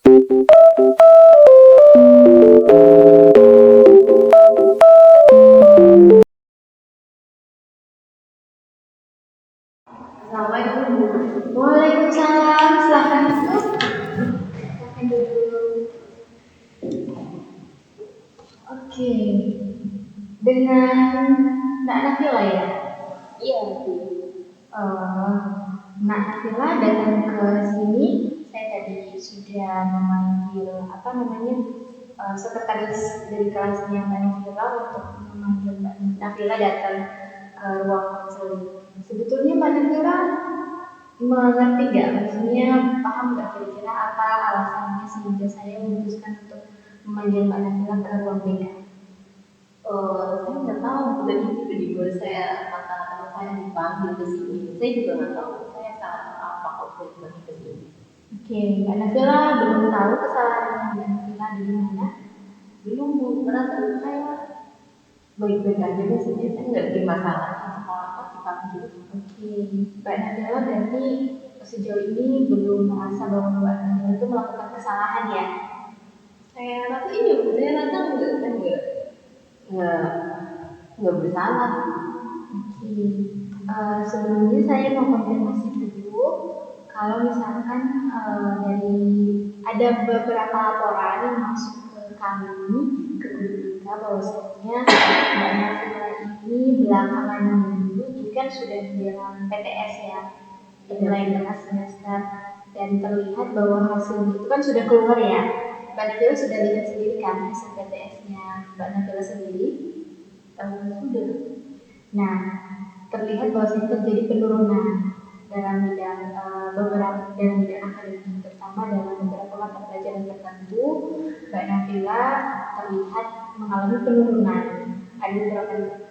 Assalamualaikum. Waalaikumsalam. Silahkan masuk. Silahkan duduk. Oke. Dengan Nak Nafila ya? Iya. Nak Nafila datang ke sini. Saya tadi sudah memanggil sekretaris dari kelasnya Mbak Nafila untuk memanggil Mbak Nafila datang ke ruang konseling. Sebetulnya Mbak Nafila mengerti nggak, maksudnya paham nggak kira-kira apa alasannya sehingga saya memutuskan untuk memanggil Mbak Nafila ke ruang BK? Saya nggak tahu, tiba-tiba saya kata saya dipanggil ke sini. Saya juga nggak tahu saya salah apa kok saya dipanggil ke sini. Oke, Mbak Nafila belum tahu kesalahannya Mbak Nafila di mana? Belum, merasa saya baik-baik aja deh sih. Saya nggak ada masalah sekolah kok dipanggil. Oke, Mbak Nafila berarti sejauh ini belum merasa bahwa Mbak Nafila itu melakukan kesalahan ya? Saya rasa nggak bersalah. Oke, sebelumnya saya mau konfirmasi dulu kalau misalkan dari ada beberapa laporan yang masuk ke kami ke BPK bahwasanya Mbak Nafila ini belakangan dulu ini kan sudah di dalam PTS ya, penilaian tengah semester, dan terlihat bahwa hasilnya itu kan sudah keluar ya. Mbak Nafila sudah lihat sendiri kan hasil PTS-nya Mbak Nafila sendiri? Sudah. Nah, terlihat bahwa terjadi penurunan dalam bidang dalam bidang akademik, terutama dalam beberapa mata pelajaran tertentu. Mbak Nafila terlihat mengalami penurunan. Ada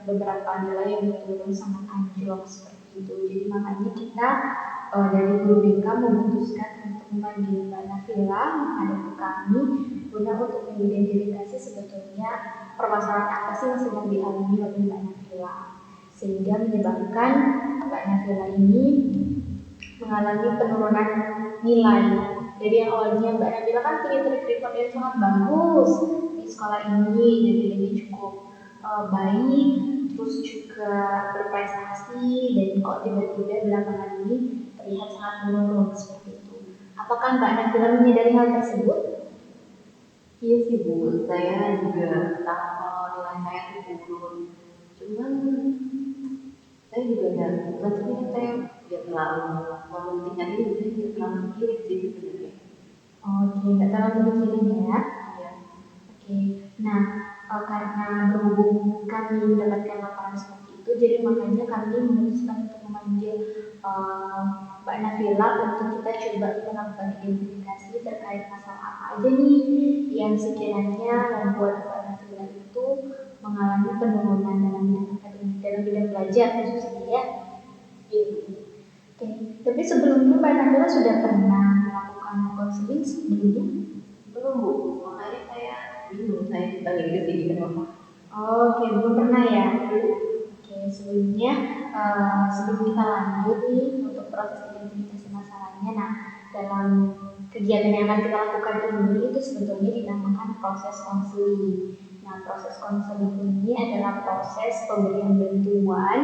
beberapa nilai yang turun sangat anjlok seperti itu. Jadi makanya kita dari guru BK memutuskan untuk memanggil Mbak Nafila menghadap ke kami guna untuk mengidentifikasi sebetulnya permasalahan apa sih yang sedang dialami oleh Mbak Nafila, sehingga menyebabkan Mbak Nafila ini mengalami penurunan nilai. Jadi yang awalnya Mbak Nafila kan punya track record yang sangat bagus di sekolah ini, jadi nilainya cukup baik, terus juga berprestasi, dan kok tiba-tiba belakangan ini terlihat sangat menurun seperti itu. Apakah Mbak Nafila menyadari hal tersebut? Iya sih Bu, saya juga tahu kalau nilai saya itu turun. Cuman saya juga maksudnya saya nggak terlalu mementingkan ini, saya nggak terlalu mikirin sih sebenarnya. Oke, nggak terlalu mikirin ya. Ya. Oke, nah karena berhubung kami mendapatkan laporan seperti itu, jadi makanya kami memutuskan untuk memanggil Mbak Nafila untuk kita coba melakukan identifikasi terkait masalah apa aja nih yang sekiranya membuat Mbak Nafila itu mengalami penurunan dalam bidang akademik, dalam bidang belajar khususnya ya. Oke, tapi sebelumnya Mbak Nafila sudah pernah melakukan konseling sebelumnya? Belum Bu, makanya saya bingung saya dipanggil ke sini kenapa. Oke, belum pernah ya. Oke, sebelumnya sebelum kita lanjut nih untuk proses identifikasi masalahnya, nah dalam kegiatan yang akan kita lakukan ini itu sebetulnya dinamakan proses konseling. Nah, proses konseling ini adalah proses pemberian bantuan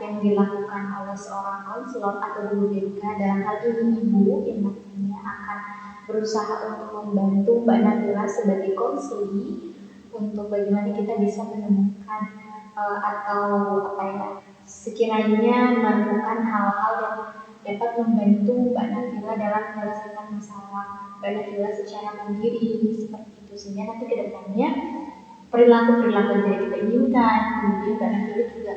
yang dilakukan oleh seorang konselor atau guru BK, dalam hal ini ibu yang nantinya akan berusaha untuk membantu Mbak Nafila sebagai konseli untuk bagaimana kita bisa menemukan atau sekiranya menemukan hal-hal yang dapat membantu Mbak Nafila dalam menyelesaikan masalah Mbak Nafila secara mandiri seperti itu, sehingga nanti kedepannya perilaku-perilaku yang tidak kita inginkan, kemudian Mbak Nafila juga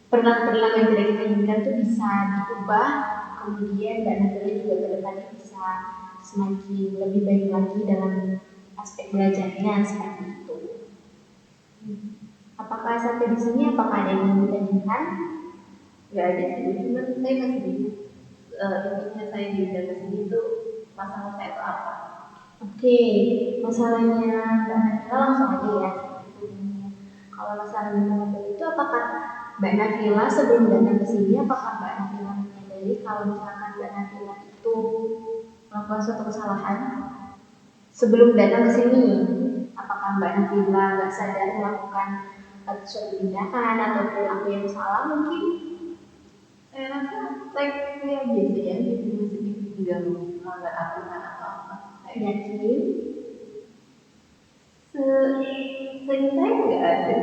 perilaku-perilaku yang tidak kita inginkan itu bisa diubah, kemudian Mbak Nafila juga kedepannya bisa semakin lebih baik lagi dalam aspek belajarnya seperti itu. Apakah sampai di sini apakah ada yang ingin ditanyakan? Nggak ada sih, cuman saya masih bingung. Intinya saya diundang ke sini itu masalah saya itu apa? Oke, masalahnya Mbak Nafila langsung aja ya. Kalau masalah Mbak Nafila itu apakah Mbak Nafila sebelum datang ke sini apakah Mbak Nafila menyadari kalau misalkan Mbak Nafila itu melakukan suatu kesalahan? sebelum datang ke sini? Apakah Mbak Nabila nggak sadar melakukan suatu tindakan atau perilaku yang salah mungkin? Saya rasa saya biasa ya, cuma sedikit nggak melanggar aturan atau apa. Yakin? Seingat saya nggak ada.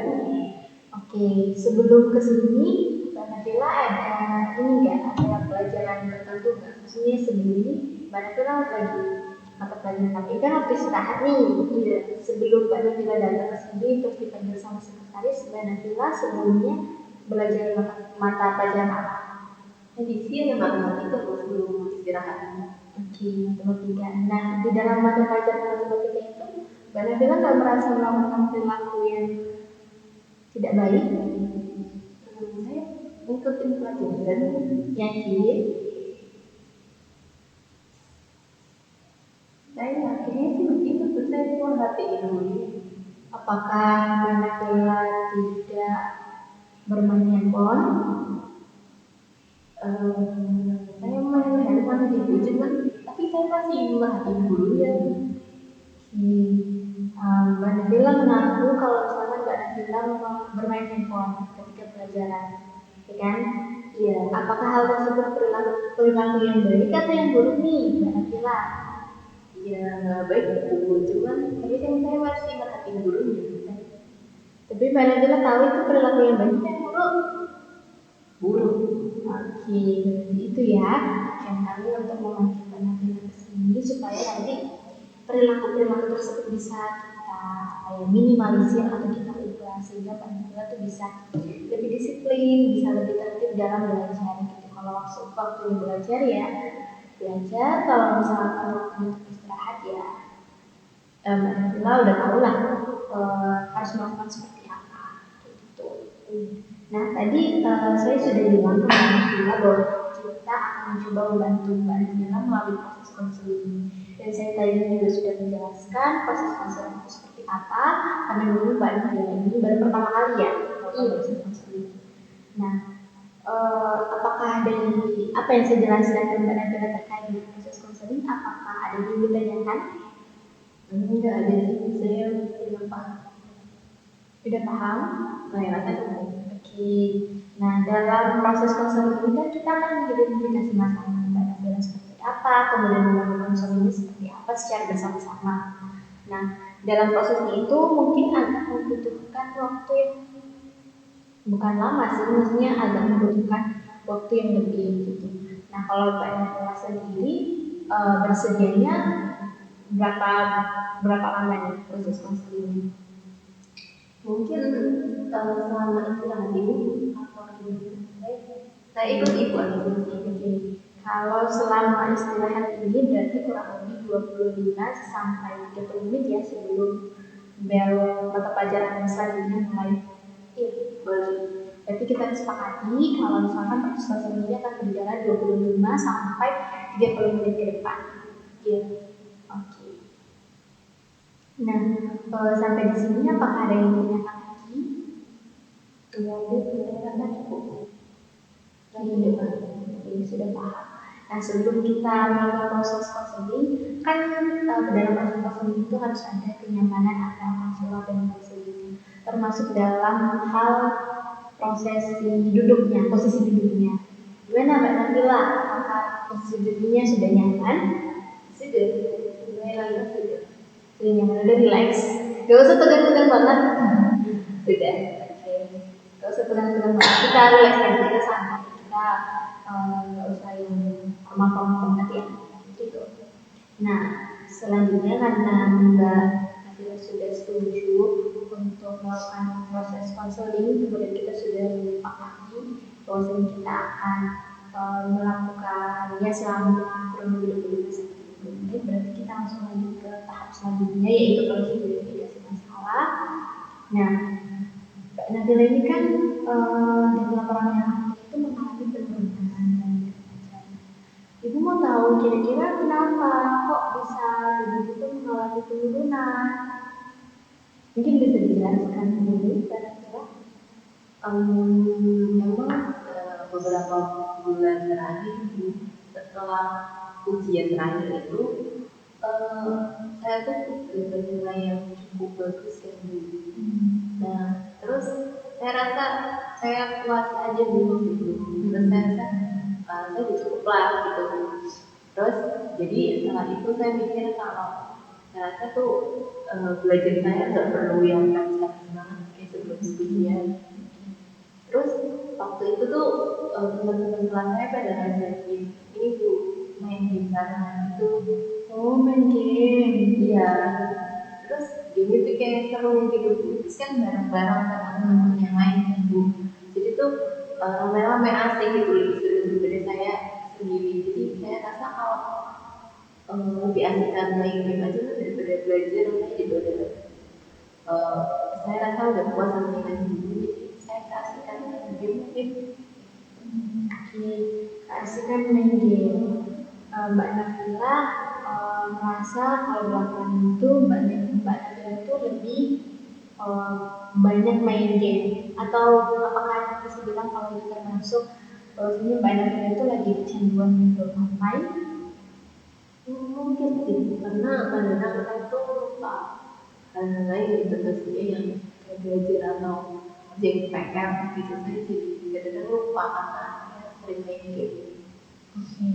Oke, sebelum ke sini, Mbak Nabila ada ini nggak ada pelajaran tertentu nggak? Maksudnya sebelum ini Mbak Nabila lagi mata pelajaran apa? Ini kan waktu istirahat nih. Iya. Sebelum Mbak Nabila datang ke sini terus dipanggil sama sekretaris, Mbak Nabila sebelumnya belajar mata pelajaran apa? Edisi ada matematika sebelum istirahat. Oke, matematika. Nah, di dalam mata pelajaran matematika itu, Mbak Nabila nggak merasa melakukan perilaku yang tidak baik? Saya ngikutin pelajaran. Yakin? Saya yakinnya sih begitu, terus saya cuma hatiin dulu. Apakah Mbak Nabila tidak bermain handphone? Saya main handphone gitu, cuman tapi saya masih merhatiin dulu ya. Mbak Nabila mengaku kalau misalnya Mbak Nabila bermain handphone ketika pelajaran, ya kan? Iya. Apakah hal tersebut perilaku yang baik atau yang buruk nih, Mbak Nabila? Ya nggak baik itu, cuman tapi kan saya masih merhatiin gurunya. Tapi Mbak Nabila tahu itu perilaku yang baik dan buruk. Buruk. Oke, itu ya yang kami untuk mengajak Mbak Nabila ke sini supaya nanti perilaku-perilaku tersebut bisa kita minimalisir atau kita ubah sehingga Mbak Nabila tuh bisa lebih disiplin, bisa lebih tertib dalam belajar gitu. Kalau waktu belajar ya belajar, kalau misalkan waktu untuk istirahat ya Mbak Nabila udah tahu lah harus melakukan seperti apa gitu. Nah tadi saya sudah bilang ke Mbak Nabila bahwa kita akan mencoba membantu Mbak Nabila melalui proses konseling. Dan saya tadi juga sudah menjelaskan proses konseling itu seperti apa, karena dulu Mbak Nabila ini baru pertama kali ya proses konseling. Nah, apakah dari apa yang saya jelaskan ke Mbak Nabila terkait dengan proses konseling, apakah ada yang ditanyakan? Enggak ada sih, saya udah paham. Sudah paham? Saya rasa cukup. Oke. Nah, dalam proses konseling ini kan kita akan mengidentifikasi masalah Mbak Nabila seperti apa, kemudian melakukan solusinya seperti apa secara bersama-sama. Nah, dalam prosesnya itu mungkin agak membutuhkan waktu yang bukan lama sih, maksudnya agak membutuhkan waktu yang lebih gitu. Nah, kalau Mbak Nabila sendiri bersedianya berapa lama nih proses konseling? Mungkin selama istirahat ini atau saya ikut aja sih. Kalau selama istirahat ini berarti kurang lebih 25 sampai 30 menit ya sebelum bel mata pelajaran selanjutnya mulai. Berarti kita sepakati kalau misalkan proses konseling ini akan berjalan 25 sampai 30 menit ke depan. Iya. Oke. Nah, sampai di sini apakah ada yang ditanyakan lagi? Saya cukup. Sudah paham. Nah, sebelum kita melakukan proses konseling, kan dalam proses konseling itu harus ada kenyamanan antara konselor dan konseling, termasuk dalam hal posisi duduknya. Gimana Mbak Nabila? Apakah posisi duduknya sudah nyaman? Sudah nyaman, udah relax. Gak usah tegang-tegang banget. Sudah. Oke. Gak usah tegang-tegang banget. Kita relax aja, kita santai. Kita nggak usah yang formal banget ya. Gitu. Nah, selanjutnya karena Mbak Nabila sudah setuju untuk melakukan proses konseling, kemudian kita sudah menyepakati bahwa kita akan melakukannya selama kurang lebih 25 menit. Berarti kita langsung lanjut ke tahap selanjutnya yaitu proses identifikasi masalah. Nah, Mbak Nabila ini kan dari laporan yang itu mengalami penurunan dan Ibu mau tahu kira-kira kenapa kok bisa begitu mengalami penurunan? Mungkin bisa dijelaskan dulu, Mbak Nabila? Memang beberapa bulan terakhir setelah ujian terakhir itu eh, saya tuh dapat nilai yang cukup bagus ya dulu. Nah, terus saya rasa saya puas aja dulu gitu. Terus saya rasa saya udah cukup lah gitu. Terus jadi setelah itu saya mikir kalau saya rasa tuh belajar saya nggak perlu yang keras banget kayak sebelum ujian. Terus waktu itu tuh teman-teman kelas saya pada ngajakin ini bu main game bareng gitu. Oh, main game. Iya. Terus game itu kayak seru gitu. Terus kan bareng-bareng sama teman-teman yang lain kan bu. Jadi tuh rame-rame asik gitu lebih seru daripada saya sendiri. Jadi saya rasa kalau lebih asikan main game aja lah daripada belajar saya juga udah eh, saya rasa udah puas sama nilai sendiri. Jadi saya kasihkan game mungkin. Oke, keasikan main game. Mbak Nabila merasa kalau belakangan itu Mbak Nabila itu lebih eh, banyak main game, atau apakah bisa bilang kalau itu termasuk bahwasanya Mbak Nabila itu lagi kecanduan game online? Mungkin sih karena kadang-kadang saya tuh lupa hal lain gitu terus dia yang kayak belajar atau jadi PR gitu saya jadi kadang-kadang lupa karena saya sering main game. Oke.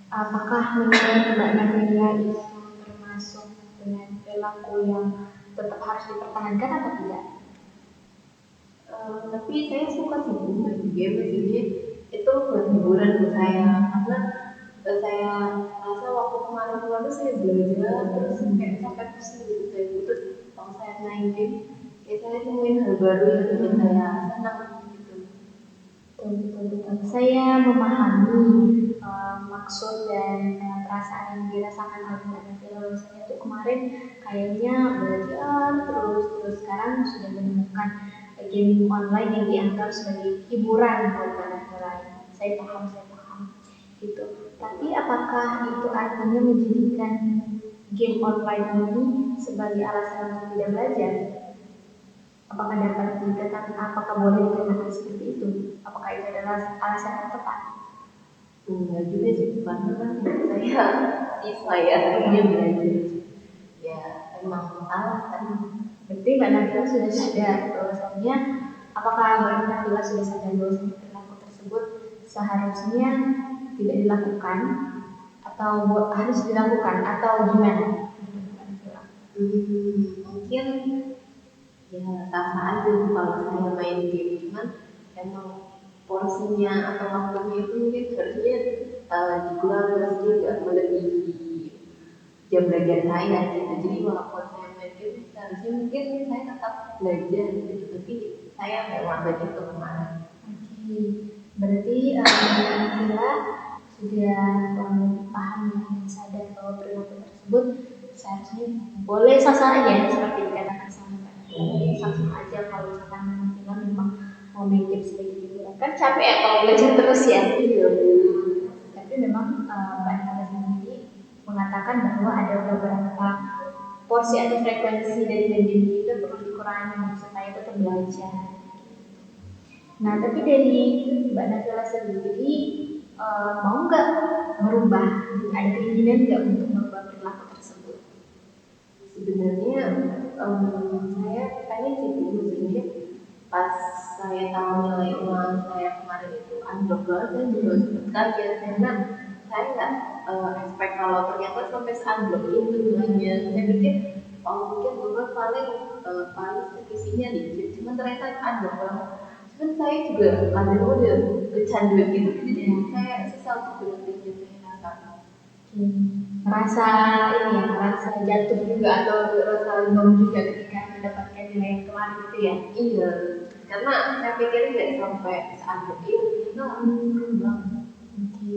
Apakah menurut Mbak Nabila itu termasuk dengan perilaku yang tetap harus dipertahankan atau tidak? Tapi saya suka sih main game maksudnya itu buat hiburan buat saya karena saya rasa waktu kemarin saya belajar terus kayak sampai pusing gitu saya putus kalau saya main game ya saya nemuin hal baru yang bikin saya senang gitu. Betul, betul, betul. Saya memahami maksud dan perasaan yang dirasakan oleh Mbak Nabila. Saya tuh kemarin kayaknya belajar terus sekarang sudah menemukan game online yang dianggap sebagai hiburan buat Mbak Nabila. Saya paham gitu. Tapi apakah itu artinya menjadikan game online ini sebagai alasan untuk tidak belajar? Apakah dapat dikatakan, apakah boleh dikatakan seperti itu? Apakah itu adalah alasan yang tepat? Enggak juga sih karena kan saya siswa ya harusnya belajar ya emang salah kan. Berarti Mbak Nabila sudah sadar bahwasanya, apakah Mbak Nabila sudah sadar bahwasanya perilaku tersebut seharusnya tidak dilakukan atau harus dilakukan atau gimana? Mungkin ya sama aja tuh kalau saya main game cuman emang porsinya atau waktunya itu mungkin harusnya dikurangi maksudnya nggak melebihi jam belajar saya gitu jadi walaupun saya main game seharusnya mungkin saya tetap belajar gitu tapi saya nggak ngambil itu kemarin. Oke, berarti Mbak Nabila sudah paham dan sadar bahwa perilaku tersebut seharusnya boleh sah-sah aja seperti dikatakan sama Mbak Nabila. Jadi sah-sah aja kalau misalkan Mbak Nabila memang mau main game sebagai hiburan. Kan capek ya kalau belajar terus ya. Iya. Tapi memang Mbak Nabila sendiri mengatakan bahwa ada beberapa porsi atau frekuensi dari main game itu perlu dikurangi supaya tetap belajar. Nah, tapi dari Mbak Nabila sendiri mau nggak merubah, ada keinginan nggak untuk merubah perilaku tersebut? Sebenarnya saya pengen sih dulu maksudnya pas saya tahu nilai uang saya kemarin itu anjlok banget saya juga sempat kaget karena saya nggak expect kalau ternyata sampai seanjlok itu nilainya saya pikir oh mungkin turun paling paling sevisinya dikit cuman ternyata anjlok banget cuman saya juga kadang udah kecanduan gitu jadi saya susah untuk berhenti saya rasa. Merasa ini ya, merasa jatuh juga atau merasa linglung juga ketika mendapatkan nilai yang kemarin itu ya? Iya, karena saya pikir nggak sampai seanjlok itu kita berubah. Oke,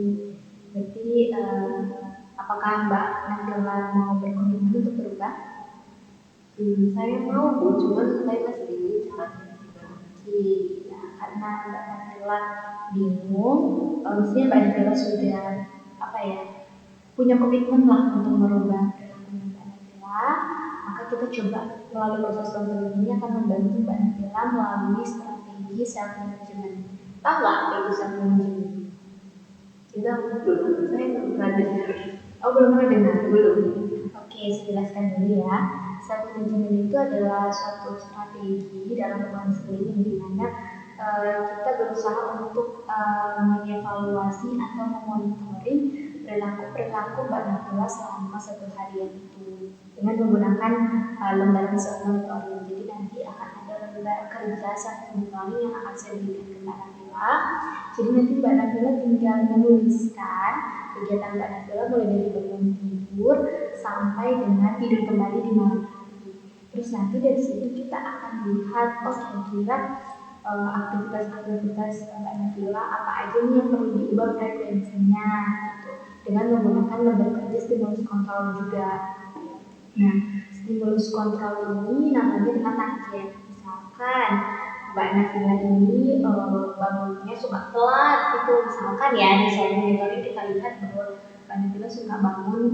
berarti apakah Mbak Nabila mau berkomitmen untuk berubah? Saya mau bu, cuman saya masih bingung caranya gimana. Oke, ya, karena Mbak Nabila bingung, maksudnya Mbak Nabila sudah apa ya, punya komitmen lah untuk merubah perilaku Mbak Nabila, maka kita coba melalui proses konseling ini akan membantu Mbak Nabila melalui strategi self management. Tahu nggak apa itu self management? Kita belum, saya belum pernah dengar. Oh, belum pernah dengar? Belum. Oke, saya jelaskan dulu ya. Self management itu adalah suatu strategi dalam counseling di mana kita berusaha untuk mengevaluasi atau memonitoring perilaku Mbak Nabila selama satu harian itu dengan menggunakan lembaran self monitoring. Jadi nanti akan ada lembar kerja self monitoring yang akan saya berikan ke Mbak Nabila. Jadi nanti Mbak Nabila tinggal menuliskan kegiatan Mbak Nabila mulai dari bangun tidur sampai dengan tidur kembali di malam hari. Terus nanti dari situ kita akan lihat kira-kira aktivitas-aktivitas Mbak Nabila apa aja nih yang perlu diubah frekuensinya gitu dengan menggunakan lembar kerja stimulus kontrol juga. Nah, stimulus kontrol ini namanya dengan target. Misalkan Mbak Nabila ini bangunnya suka telat gitu, misalkan ya di self monitoring kita lihat bahwa Mbak Nabila suka bangun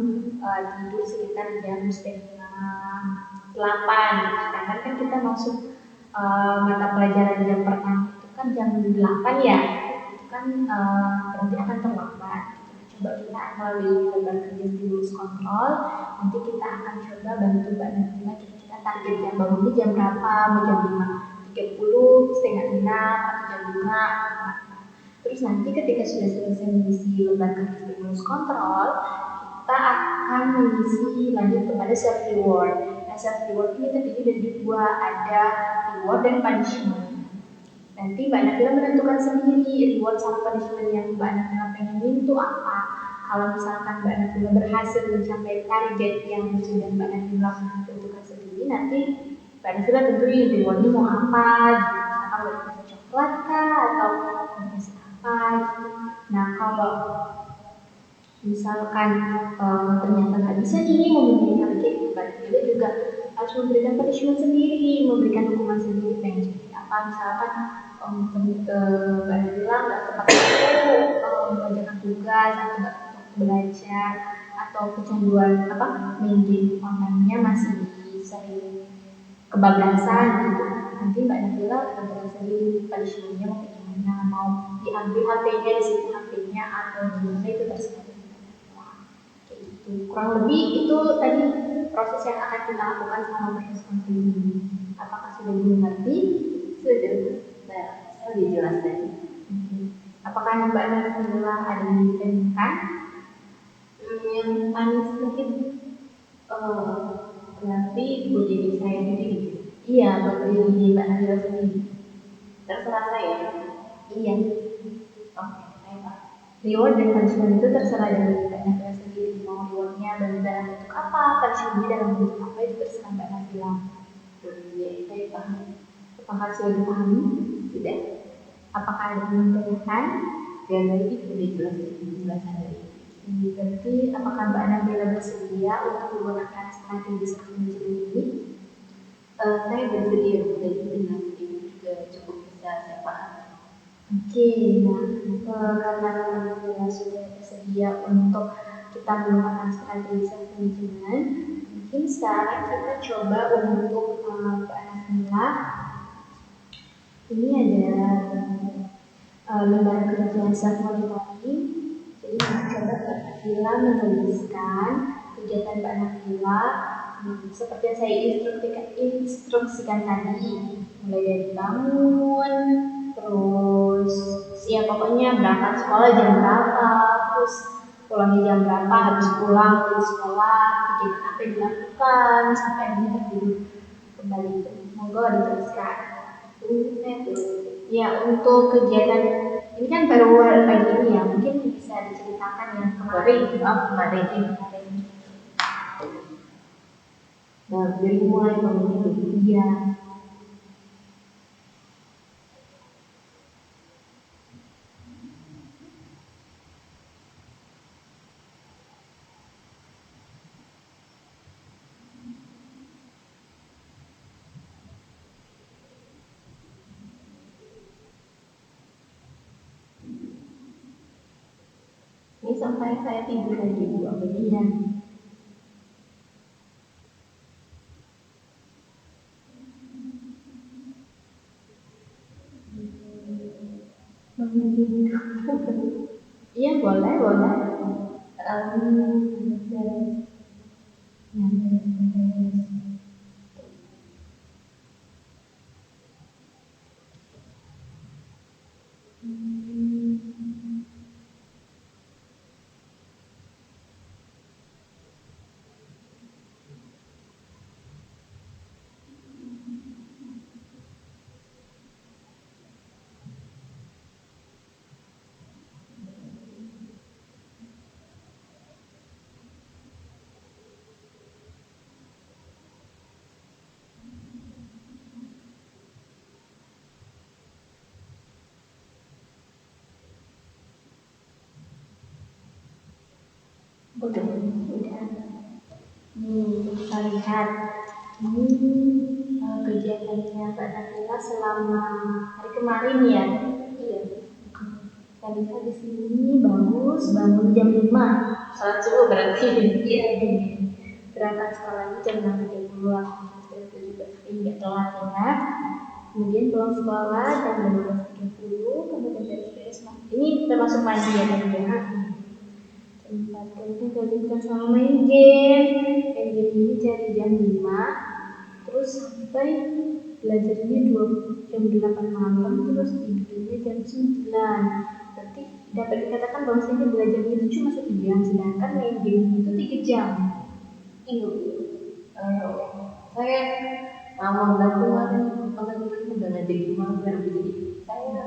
tidur sekitar jam setengah 8. Sedangkan kan kita masuk mata pelajaran jam pertama itu kan jam 8 ya, itu kan berarti akan terlambat. Coba kita melalui lembar kerja stimulus kontrol, nanti kita akan coba bantu Mbak Nabila kira-kira target jam bangunnya jam berapa, mau jam 5.30, setengah 6, atau jam 5. Terus nanti ketika sudah selesai mengisi lembar kerja stimulus kontrol, kita akan mengisi lanjut kepada self reward. Nah, self reward ini terdiri dari dua, ada reward dan punishment. Nanti Mbak Nabila menentukan sendiri reward sama punishment yang Mbak Nabila pengen itu apa. Kalau misalkan Mbak Nabila berhasil mencapai target yang sudah Mbak Nabila tentukan sendiri, nanti Mbak Nabila tentuin rewardnya mau apa gitu. Misalkan mau dikasih coklat kah atau mau dikasih apa gitu. Nah, kalau misalkan ternyata nggak bisa nih memenuhi target, Mbak Nabila juga harus memberikan punishment sendiri, memberikan hukuman sendiri pengen seperti apa. Misalkan Mbak Nabila nggak tepat waktu mengerjakan tugas atau nggak tepat belajar atau kecanduan main game online-nya masih sering kebablasan gitu. Nanti Mbak Nabila tentukan sendiri punishment-nya mau kayak gimana, mau diambil HP-nya, disitu HP-nya atau gimana itu terserah. Kurang lebih itu tadi proses yang akan kita lakukan selama proses konseling ini. Apakah sudah dimengerti? Sudah. Nah, lebih jelas tadi. Apakah Mbak Nabila ada yang ditanyakan? Yang manis mungkin berarti buat diri saya sendiri. Iya, buat diri Mbak Nabila sendiri. Terserah saya. Iya. Oke, saya Pak. Reward dan punishment itu terserah dari Mbak Nabila sendiri. Mau rewardnya dalam bentuk apa, punishmentnya dalam bentuk apa, itu terserah Mbak Nabila. Iya, saya paham. Apakah sudah dipahami? Tidak. Apakah ada yang bertanya? Dan lagi sudah jelas penjelasan dari ini. Berarti apakah Mbak Nabila bersedia untuk menggunakan strategi self management ini? Saya bersedia, dan dengan ini juga cukup bisa saya pahami. Oke, nah karena Mbak Nabila sudah bersedia untuk kita menggunakan strategi self management, mungkin sekarang kita coba untuk Mbak Nabila. Ini ada lembar kerja self monitoring. Jadi kita coba Mbak Nabila menuliskan kegiatan Mbak Nabila seperti yang saya instruksikan tadi, mulai dari bangun, terus ya pokoknya berangkat sekolah jam berapa, terus pulangnya jam berapa, habis pulang dari sekolah kegiatan apa yang dilakukan sampai akhirnya tertidur kembali. Monggo diteruskan. Ya, untuk kegiatan ini kan baru pagi ini ya, mungkin bisa diceritakan yang kemarin. Kemarin. Nah, dari mulai bangun itu. Iya. Ini sampai saya tidur lagi Bu. Iya. Iya boleh. Nah, beres-beres. Udah. Nih, kita lihat. Ini kegiatannya Mbak Nabila selama hari kemarin ya. Iya. Kita lihat di sini bagus, bangun jam 5. Salat subuh berarti. Iya, gini. Berangkat sekolahnya jam 6.30 waktu itu juga nggak telat ya. Kemudian pulang sekolah jam 12.30, kemudian beres-beres. Ini termasuk mandi ya tadi ya. Jam 4 kemudian kelanjutkan sama main game. Main game ini dari jam 5 terus sampai belajarnya jam 8 malam, terus tidurnya jam 9. Berarti dapat dikatakan bahwa saya belajarnya itu cuma 1 jam, sedangkan main game itu 3 jam. Iya. Saya lama banget kemarin teman-teman udah ngajak mager, jadi saya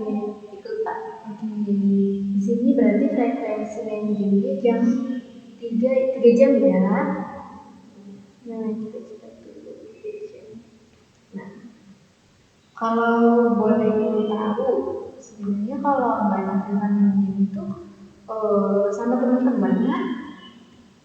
ikutan. Di sini berarti frekuensi main game jam 3 jam ya. Nah, kita coba dulu 3 jam. Nah, kalau boleh tahu, sebenarnya kalau Mbak Nabila main game itu sama teman-teman,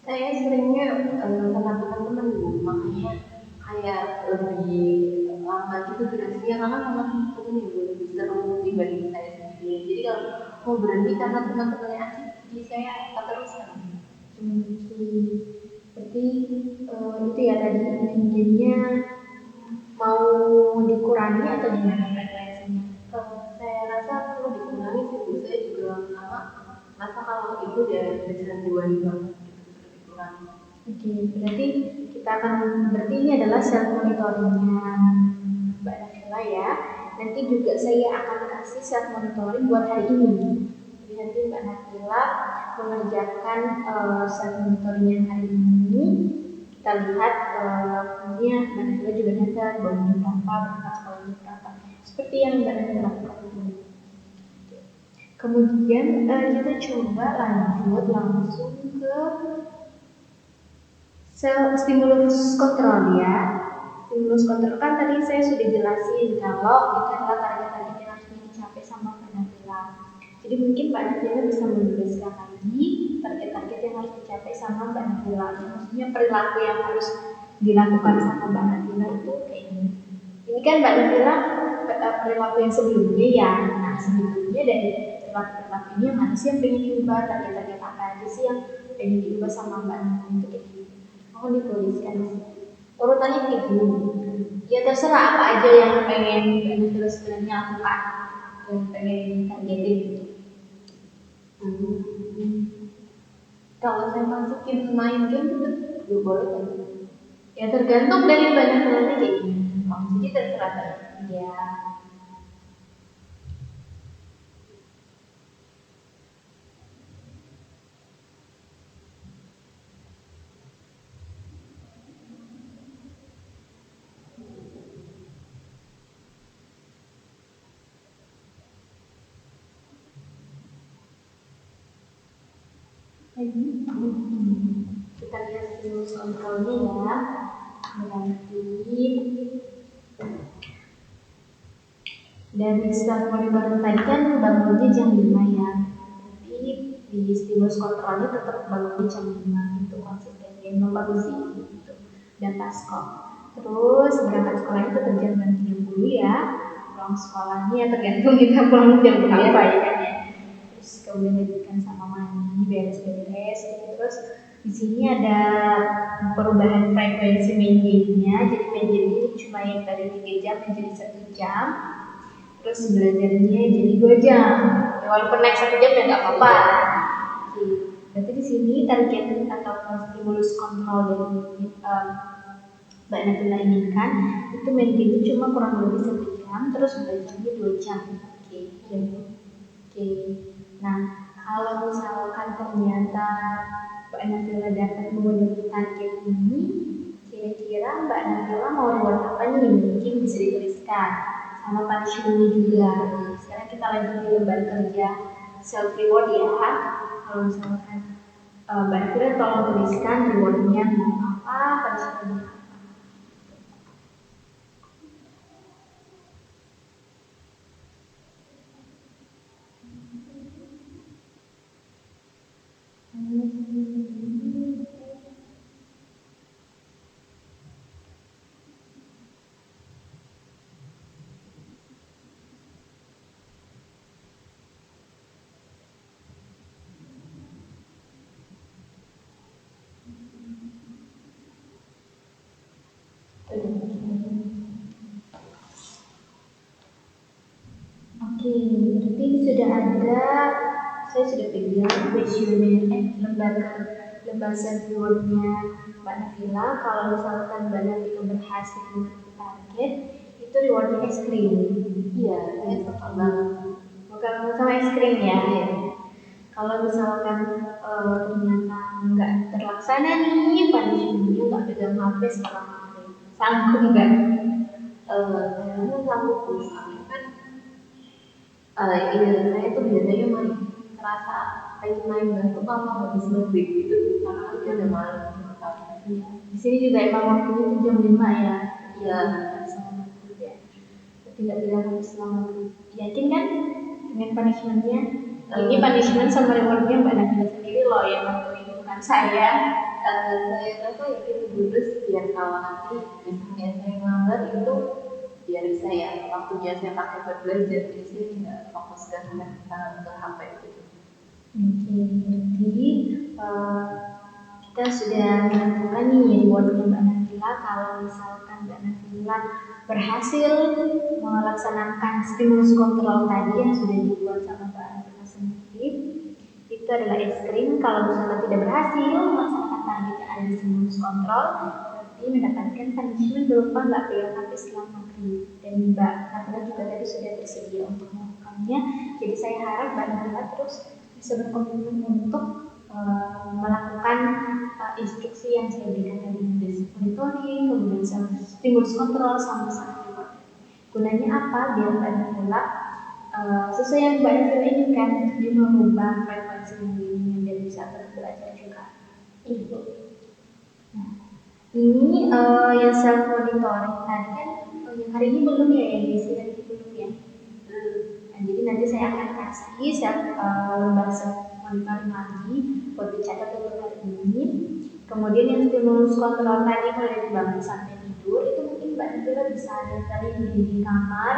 Saya seringnya sama teman-teman Bu, makanya kayak lebih lama gitu durasinya karena sama teman-teman itu lebih seru dibanding saya sendiri. Jadi kalau mau berhenti karena teman-temannya asik, jadi saya keterusan. berarti itu ya tadi main gamenya mau dikurangi atau gimana frekuensinya? Saya rasa perlu dikurangi sih Bu. Saya juga lama rasa kalau itu udah kecanduan banget gitu, perlu dikurangi. Oke, berarti kita akan berarti ini adalah self monitoringnya Mbak Nabila ya. Nanti juga saya akan kasih self monitoring buat hari ini. Jadi nanti Mbak Nabila mengerjakan self monitoring yang hari ini. Kita lihat kemudian Mbak Nabila juga dapat bangun berapa, berangkat sekolahnya berapa. Seperti yang Mbak Nabila lakukan ini. Kemudian kita coba lanjut langsung ke stimulus kontrol ya. Stimulus kontrol kan tadi saya sudah jelasin kalau itu adalah target-target yang harus dicapai sama Mbak Nabila. Jadi mungkin Mbak Nabila bisa menuliskan lagi target-target yang harus dicapai sama Mbak Nabila. Maksudnya perilaku yang harus dilakukan sama Mbak Nabila itu kayak ini. Ini kan Mbak Nabila perilaku yang sebelumnya ya. Nah sebelumnya dari perilaku ini yang mana sih yang pengen diubah, target-target apa aja sih yang pengen diubah sama Mbak Nabila itu kayak gitu. Mohon dituliskan di sini. Urutannya kayak gini. Ya terserah apa aja yang pengen Mbak Nabila sebenarnya lakukan, yang pengen targetin gitu. Kalau saya masukin main game itu juga boleh kan? Ya tergantung dari Mbak Nabila kayak gini. Jadi terserah saya. Ya. Kita lihat stimulus kontrolnya ya. Berarti dari self monitoring tadi kan bangunnya jam 5 ya. Tapi di stimulus kontrolnya tetap bangunnya jam 5 itu konsisten yang nomor sih gitu. Dan taskok. Terus berangkat sekolahnya tetap jam 6.30 ya. Pulang sekolahnya tergantung kita pulang jam berapa ya kan ya. Terus kemudian dilanjutkan sama mandi, beres-beres gitu. Terus di sini ada perubahan frekuensi main game-nya. Jadi main game-nya cuma yang dari 3 jam menjadi 1 jam. Terus belajarnya jadi 2 jam. Ya, walaupun naik 1 jam ya nggak apa-apa. Berarti di sini target atau stimulus kontrol dari Mbak Nabila inginkan itu maintain cuma kurang lebih 1 jam, terus belajarnya 2 jam. Oke, oke. Nah, kalau misalkan ternyata Mbak Nabila dapat memenuhi target ini, kira-kira Mbak Nabila mau reward apa nih? Mungkin bisa dituliskan sama punishment-nya juga. Sekarang kita lanjut di lembar kerja self reward ya. Kalau misalkan Mbak Nabila tolong tuliskan rewardnya mau apa, punishment-nya apa. Oke, berarti ini sudah ada, saya sudah pegang lembar self rewardnya Mbak Nabila. Kalau misalkan Mbak Nabila berhasil memenuhi target, itu rewardnya es krim. Iya, saya suka banget. Bukan sama es krim ya. Kalau misalkan ternyata nggak terlaksana nih punishment-nya, nggak pegang HP setelah kemarin, sanggup nggak? Kayaknya sanggup misalnya kan iya saya tuh biasanya merasa pengen main tuh kalau habis maghrib gitu karena kan dia udah malam gitu kan. Iya. Di sini juga emang waktunya tuh jam 5 ya. Iya. Sama maghrib ya. Tidak habis selama maghrib. Yakin kan dengan punishment-nya? Ini punishment sama reward-nya Mbak Nabila sendiri loh yang nentuin, bukan saya. Saya rasa yakin lulus biar kalau nanti misalnya saya ngelamar itu biar bisa ya waktunya saya pakai buat belajar jadi saya tidak fokus ke HP gitu. Oke, berarti kita sudah menentukan nih rewardnya Mbak Nabila. Kalau misalkan Mbak Nabila berhasil melaksanakan stimulus kontrol tadi yang sudah dibuat sama Mbak Nabila sendiri, itu adalah es krim. Kalau misalkan tidak berhasil melaksanakan target yang ada di stimulus kontrol, berarti mendapatkan punishment berupa nggak pegang HP selama maghrib. Dan Mbak Nabila juga tadi sudah bersedia untuk melakukannya. Jadi saya harap Mbak Nabila terus bisa berkomitmen untuk melakukan instruksi yang saya berikan tadi, basic monitoring, kemudian stimulus kontrol sama reward. Gunanya apa? Biar Mbak Nabila sesuai yang Mbak Nabila inginkan, dia mengubah frekuensi dirinya dan bisa belajar juga. Itu. Nah, ini yang self monitoring tadi kan yang hari ini belum ya, yang diisi tadi belum ya. Nah, jadi nanti saya akan kasih lembar self monitoring lagi buat dicatat untuk hari ini. Kemudian yang stimulus kontrol tadi mulai dibangun sampai tidur itu mungkin Mbak Nabila bisa nempelin di kamar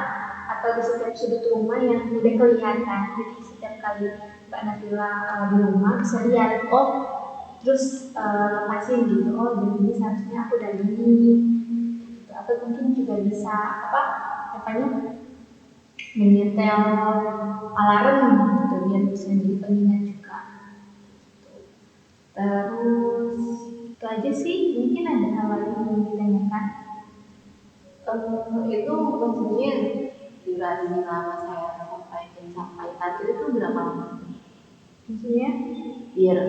atau di setiap sudut rumah yang mudah kelihatan. Jadi setiap kali Mbak Nabila di rumah bisa lihat, oh terus lepasin gitu, oh jam ini seharusnya aku udah gini gitu. Atau mungkin juga bisa menyetel alarm gitu biar bisa jadi pengingat juga. Terus itu aja sih, mungkin ada hal lain yang mau ditanyakan. Itu maksudnya durasi lama saya sampai tadi itu berapa lama? Maksudnya Biar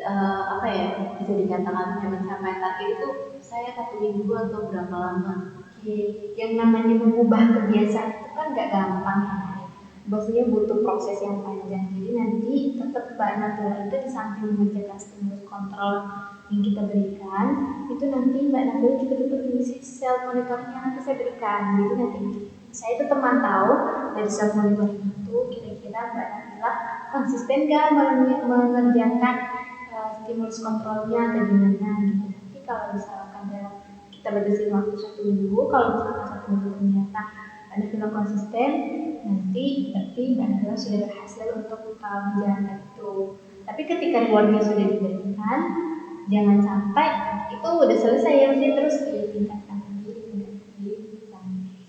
apa ya bisa dikatakan saya mencapai target itu saya 1 minggu atau berapa lama? Yang namanya mengubah kebiasaan itu kan nggak gampang ya. Maksudnya butuh proses yang panjang. Jadi nanti tetap Mbak Nabila itu di samping mengerjakan stimulus kontrol yang kita berikan, itu nanti Mbak Nabila juga tetap mengisi self monitoring yang nanti saya berikan. Jadi nanti saya tetap mantau dari self monitoring itu kira-kira Mbak Nabila konsisten nggak mengerjakan stimulus kontrolnya atau gimana gitu. Tapi kalau misalkan dalam kita batasin waktu 1 minggu, kalau misalkan 1 minggu ternyata Mbak Nabila konsisten, nanti berarti Mbak Nabila sudah berhasil untuk menjalankan itu. Tapi ketika rewardnya sudah diberikan, jangan sampai itu udah selesai ya, mesti terus ditingkatkan lagi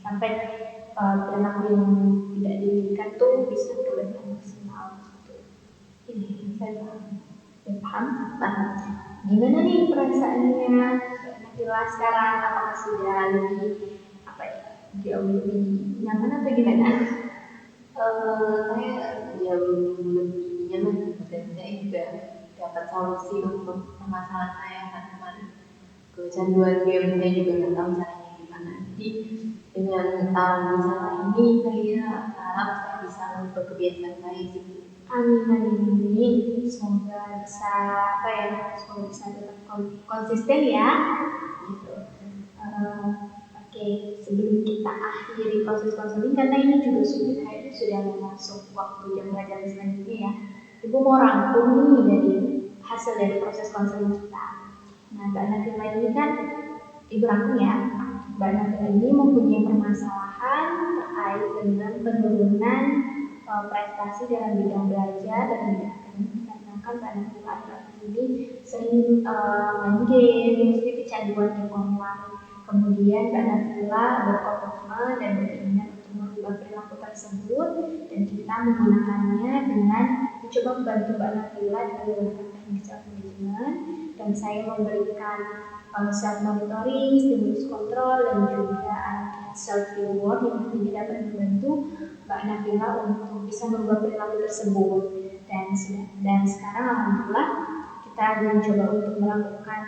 sampai perilaku yang tidak diinginkan tuh bisa berjalan maksimal gitu. Ya, paham? Gimana nih perasaannya Nabila sekarang? Apakah sudah lebih apa ya? Jauh lebih nyaman atau gimana? Saya jauh lebih nyaman dan saya juga dapat solusi untuk permasalahan saya kan kemarin kecanduan game. Saya juga nggak tahu caranya gimana, jadi dengan tahu masalah ini saya harap saya bisa merubah kebiasaan saya sih. Amin, amin, amin. Semoga bisa apa ya? Semoga bisa tetap konsisten ya. Gitu. Oke, sebelum kita akhiri proses konseling karena ini juga sudah masuk waktu jam pelajaran selanjutnya ya. Ibu mau rangkum nih dari hasil dari proses konseling kita. Nah, Mbak Nabila ini kan ibu rangkum ya. Mbak Nabila ini mempunyai permasalahan terkait dengan penurunan prestasi dalam bidang belajar dan bidang akademik karena kan Mbak Nabila akhir-akhir ini sering main game, maksudnya kecanduan game online. Kemudian Mbak Nabila berkomitmen dan berkeinginan untuk merubah perilaku tersebut dan kita menggunakannya dengan mencoba membantu Mbak Nabila dengan menggunakan teknik self management dan saya memberikan self monitoring, stimulus kontrol dan juga self reward yang nantinya dapat membantu Mbak Nabila untuk bisa merubah perilaku tersebut dan sekarang alhamdulillah kita mencoba untuk melakukan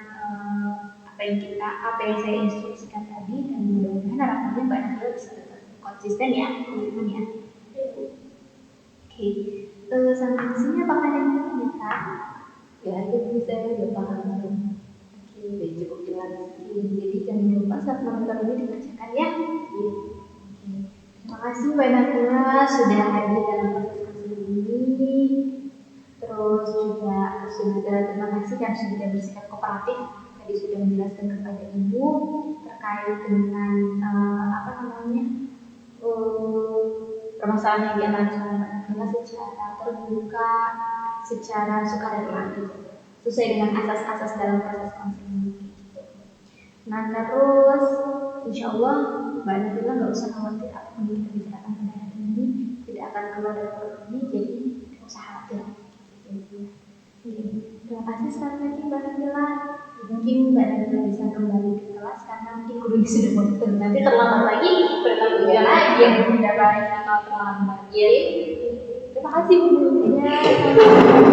apa yang saya instruksikan tadi dan mudah-mudahan harapannya Mbak Nabila bisa tetap konsisten ya komitmen ya. Oke, sampai di sini apakah ada yang ingin kita? Ya itu saya udah paham. Oke, Udah cukup jelas. jadi jangan lupa self monitor ini dikerjakan ya. Oke. Terima kasih Mbak Nabila sudah hadir dalam proses konseling ini. Terus juga terima kasih karena sudah bersikap kooperatif. Tadi sudah menjelaskan kepada Ibu terkait dengan permasalahan yang dialami oleh Mbak Nabila secara terbuka, secara sukarela sesuai dengan asas-asas dalam proses konseling. Nah terus, insya Allah Mbak Nabila nggak usah khawatir apapun yang kita bicarakan pada hari ini tidak akan keluar dari mulut ini, jadi nggak usah khawatir. Terima kasih sekali lagi Mbak Nabila. Mungkin Mbak Nabila bisa kembali ke kelas karena mungkin gurunya sudah mau tutup. Nanti terlambat lagi, bertanggung lagi yang tidak baik atau terlambat. Jadi, terima kasih Bu.